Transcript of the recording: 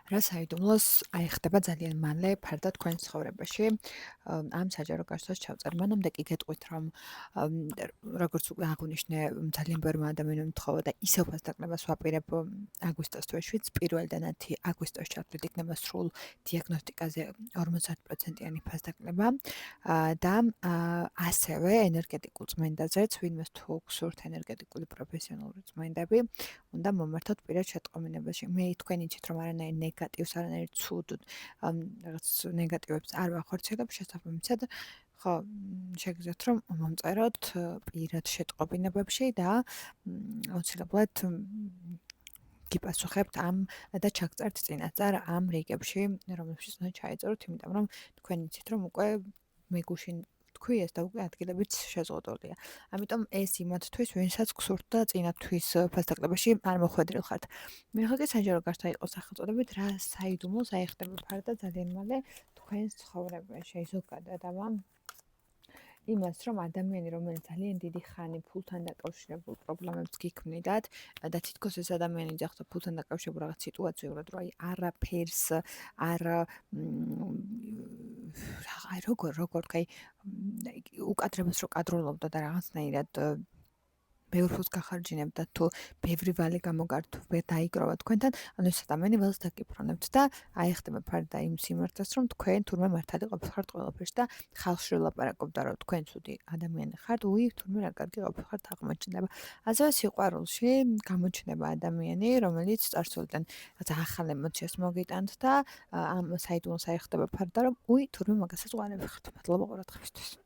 რა საიდუმლოს ხდება ძალიან მალე ფარდა თქვენ ცხოვრებაში. ამ საჯარო გასვლას ჩავწერ. მანამდე კი გეტყვით, რომ როგორც უკვე აღგვინიშნე, ძალიან ბევრმა ადამიანმა მთხოვა და ისევ ფასდაკლებას ვაპირებ აგვისტოს თვეშიც, 1-დან 10 აგვისტოს ჩავთვლით, იქნება სრულ დიაგნოსტიკაზე 50%-იანი ფასდაკლება და ასევე ენერგეტიკულ წმენდაზეც, ვინმეს თუ გსურთ ენერგეტიკული პროფესიონალური წმენდები, უნდა მომართოთ პირად შეტყობინებაში. მე თქვენ იცით, რომ არანაირ ნეგატივს, არანაირ ცუდ რაღაც ნეგატივებს არ ვახორციელებ, შესაბამისად, ხო, შეგიძლიათ რომ მომწეროთ პირად შეტყობინებებში და აუცილებლად გიპასუხებთ ამ და ჩაგწერთ წინასწარ ამ რიგებში, რომლებშიც უნდა ჩაეწეროთ, იმიტომ რომ თქვენ იცით, რომ უკვე მეგუშინ თქვი ეს და უკვე ადგილებით შეზღუდულია. ამიტომ ეს იმათთვის, ვინცაც გსურთ და წინათვის ფასდაკლებაში არ მოხვედრილ ხართ. მე ხო კი საჯარო გარდა იყო სახელწოდებით, რა საიდუმლოს ხდება ფარდა ძალიან მალე თქვენს ცხოვრებაში, ზოგადად აბა იმას, რომ ადამიანი, რომელიც ძალიან დიდი ხანი ფულთან დაკავშირებულ პრობლემებს გიქმნიდათ და თითქოს ეს ადამიანი ძახდა ფულთან დაკავშირებულ რაღაც სიტუაციურად, რომ აი არაფერს არ აი როგორ კაი უკადრებას რო კადრულობდა და რაღაცნაირად ბევრ ფულს გახარჯინებდა თუ ბევრი ვალი გამოგართ დაიგროვა თქვენთან, ანუ ეს ადამიანი ველს დაკიპრონებთ და ხდება ფარდა იმ სიმართლეს, რომ თქვენ თურმე მართალი ყოფილხართ ყველაფერს და ხალხში ვლაპარაკობდა, რომ თქვენ ცუდი ადამიანი ხართ, თურმე რა კარგი ყოფილხართ აღმოჩნდება. ასევე სიყვარულში გამოჩნდება ადამიანი, რომელიც წარსულიდან რაც ახალ ემოციას მოგიტანთ და ამ საიდუმლოს ხდება ფარდა, რომ თურმე მაგასაც ვყარები ხართ. მადლობა ყურადღებისთვის.